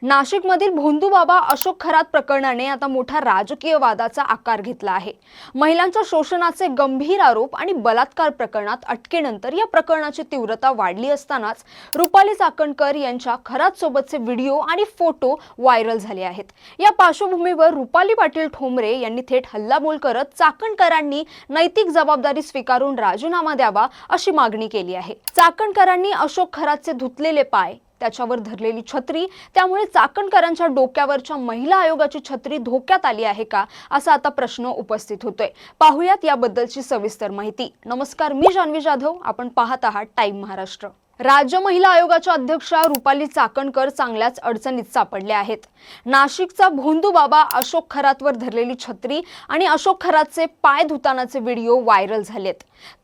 नाशिकमधील भोंदूबाबा अशोक खरात प्रकरणाने आता मोठा राजकीय वादाचा आकार घेतला आहे। महिलांच्या शोषणाचे गंभीर आरोप आणि बलात्कार प्रकरणात अटकेनंतर या प्रकरणाची तीव्रता वाढली असतानाच रुपाली चाकणकर यांच्या खरात सोबतचे व्हिडिओ आणि फोटो व्हायरल झाले आहेत। या पार्श्वभूमीवर रुपाली पाटील ठोंबरे यांनी थेट हल्लाबोल करत चाकणकरांनी नैतिक जबाबदारी स्वीकारून राजीनामा द्यावा अशी मागणी केली आहे। चाकणकरांनी अशोक खरातचे धुतलेले पाय, त्याच्यावर धरलेली छत्री, त्यामुळे चाकणकरांच्या डोक्यावरच्या महिला आयोगाची छत्री धोक्यात आली आहे का, असा आता प्रश्न उपस्थित होतोय। पाहुयात याबद्दलची सविस्तर माहिती। नमस्कार, मी जान्हवी जाधव, आपण पाहत आहात टाइम महाराष्ट्र। राज्य महिला आयोगाच्या अध्यक्षा रुपाली चाकणकर चांगल्याच अडचणीत सापडल्या आहेत। नाशिकचा भोंदूबाबा अशोक खरातवर धरलेली छत्री आणि अशोक खरातचे पाय धुतानाचे व्हिडिओ व्हायरल झालेत।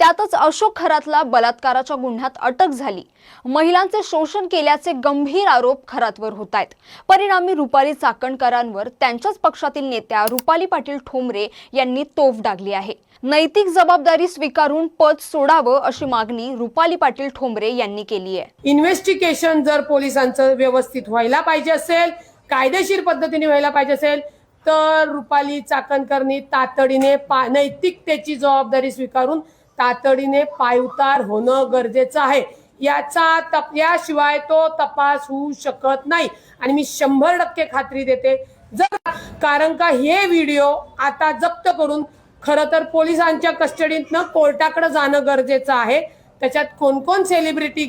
त्यातच अशोक खरातला बलात्काराच्या गुन्ह्यात अटक झाली। महिलांचे शोषण केल्याचे गंभीर आरोप खरातवर होत आहेत। परिणामी रुपाली चाकणकरांवर त्यांच्याच पक्षातील नेत्या रुपाली पाटील ठोंबरे यांनी तोफ डागली आहे। नैतिक जबाबदारी स्वीकारून पद सोडावं अशी मागणी रुपाली पाटील ठोंबरे यांनी केली आहे। इन्व्हेस्टिगेशन जर पोलिसांचं व्यवस्थित व्हायला पाहिजे असेल, कायदेशीर पद्धतीने व्हायला पाहिजे असेल, तर रुपाली चाकणकरनी तातडीने नैतिकतेची जबाबदारी स्वीकारून तातडीने पायउतार होणं गरजेचं आहे। याशिवाय तो तपास होऊ शकत नाही आणि मी 100% खात्री देते। कारण का हे व्हिडिओ आता जप्त करून खरं तर पोलिसांच्या कस्टडीतनं कोर्टाकडे जाणं गरजेचं आहे। त्याच्यात कोण कोण सेलिब्रिटी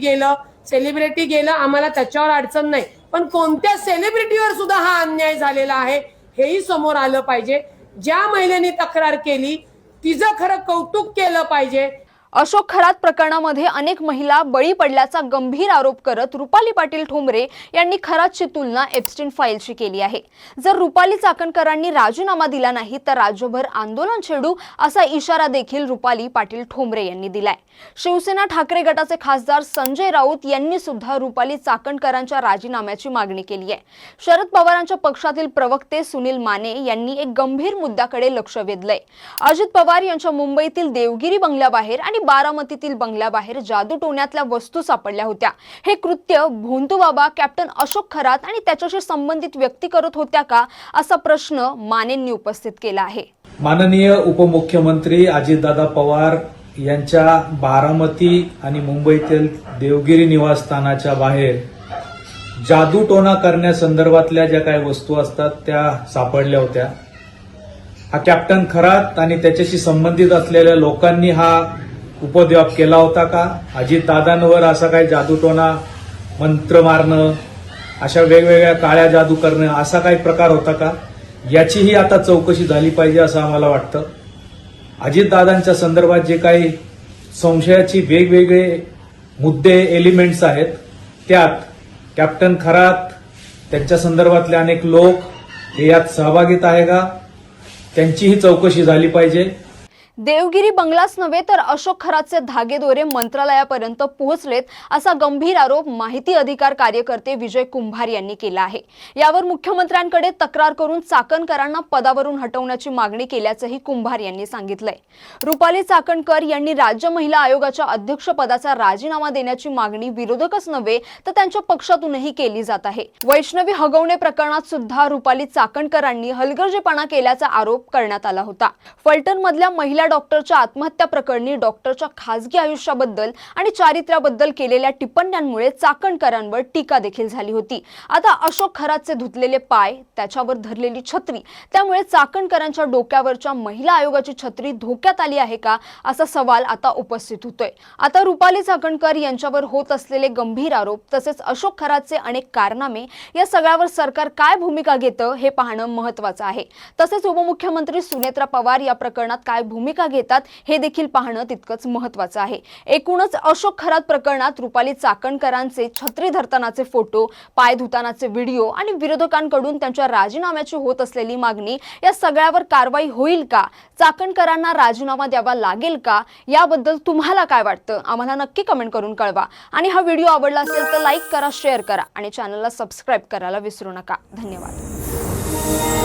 गेलं आम्हाला त्याच्यावर अडचण नाही, पण कोणत्या सेलिब्रिटीवर सुद्धा हा अन्याय झालेला आहे हेही समोर आलं पाहिजे। ज्या महिलेने तक्रार केली तिचं खरं कौतुक केलं पाहिजे। अशोक खरात प्रकरणामध्ये अनेक महिला बळी पडल्याचा गंभीर आरोप करत रुपाली पाटील ठोंबरे यांनी खरातची तुलना एप्स्टीन फाईलशी केली आहे। जर रुपाली चाकणकरांनी राजीनामा दिला नाही तर राज्यभर आंदोलन छेडू असा इशारा देखील रुपाली पाटील ठोंबरे यांनी दिलाय। शिवसेना ठाकरे गटाचे खासदार संजय राऊत यांनी सुद्धा रुपाली चाकणकरांच्या राजीनाम्याची मागणी केली आहे। शरद पवारांच्या पक्षातील प्रवक्ते सुनील माने यांनी एक गंभीर मुद्द्याकडे लक्ष वेधलंय। अजित पवार यांच्या मुंबईतील देवगिरी बंगल्याबाहेर आणि बारामतीतील बंगल्याबाहेर जादूटोण्यातल्या वस्तू सापडल्या होत्या। हे कृत्य भोंदूबाबा, कॅप्टन अशोक खरात आणि त्याच्याशी संबंधित व्यक्ती करत होत्या का, असा प्रश्न मानेंनी उपस्थित केला आहे। माननीय उपमुख्यमंत्री अजितदादा पवार यांच्या बारामती आणि मुंबईतील देवगिरी निवासस्थानाच्या बाहेर जादूटोणा करण्यासंदर्भातल्या ज्या काही वस्तू असतात त्या सापडल्या होत्या। हा कॅप्टन खरात आणि त्याच्याशी संबंधित असलेल्या लोकांनी हा उपद्व्याप केला होता का? अजितदादांवर असा काही जादूटोणा, मंत्र मारणं, अशा वेगवेगळ्या काळ्या जादू करणं असा काही प्रकार होता का? याचीही आता चौकशी झाली पाहिजे असं आम्हाला वाटतं। अजितदादांच्या संदर्भात जे काही संशयाची वेगवेगळे मुद्दे, एलिमेंट्स आहेत, त्यात कॅप्टन खरात, त्यांच्या संदर्भातले अनेक लोक हे यात सहभागीत आहे का, त्यांचीही चौकशी झाली पाहिजे। देवगिरी बंगलाच नव्हे तर अशोक खरातचे धागेदोरे मंत्रालयापर्यंत पोहोचलेत असा गंभीर आरोप माहिती अधिकार कार्यकर्ते विजय कुंभार यांनी केला आहे। यावर मुख्यमंत्र्यांकडे तक्रार करून चाकणकरांना पदावरून हटवण्याची मागणी केल्याचंही कुंभार यांनी सांगितलंय। रुपाली चाकणकर यांनी राज्य महिला आयोगाच्या अध्यक्षपदाचा राजीनामा देण्याची मागणी विरोधकच नव्हे तर त्यांच्या पक्षातूनही केली जात आहे। वैष्णवी हगवणे प्रकरणात सुद्धा रुपाली चाकणकरांनी हलगर्जीपणा केल्याचा आरोप करण्यात आला होता। फलटण मधल्या महिला डॉक्टरच्या आत्महत्या प्रकरणी डॉक्टरच्या खासगी आयुष्याबद्दल आणि चारित्र्याबद्दल केलेल्या टिप्पण्यांमुळे चाकणकरांवर टीका देखील झाली होती। आता अशोक खरातचे धुतलेले पाय, त्याच्यावर धरलेली छत्री, त्यामुळे चाकणकरांच्या डोक्यावरच्या महिला आयोगाची छत्री धोक्यात आली आहे का, असा सवाल आता उपस्थित होतोय। आता रुपाली चाकणकर यांच्यावर होत असलेले गंभीर आरोप तसेच अशोक खरातचे अनेक कारनामे, या सगळ्यावर सरकार काय भूमिका घेतं हे पाहणं महत्त्वाचं आहे। तसेच उपमुख्यमंत्री सुनेत्रा पवार या प्रकरणात काय भूमिका घेतात हे देखील पाहणं तितकंच महत्त्वाचं आहे। एकूणच अशोक खरात प्रकरणात रुपाली चाकणकरांचे छत्री धरतानाचे फोटो, पाय धुतानाचे व्हिडिओ आणि विरोधकांकडून त्यांच्या राजीनाम्याची होत असलेली मागणी, या सगळ्यावर कारवाई होईल का? चाकणकरांना राजीनामा द्यावा लागेल का? याबद्दल तुम्हाला काय वाटतं? आम्हाला नक्की कमेंट करून कळवा आणि हा व्हिडिओ आवडला असेल तर लाईक करा, शेअर करा आणि चॅनलला सबस्क्राईब करायला विसरू नका। धन्यवाद।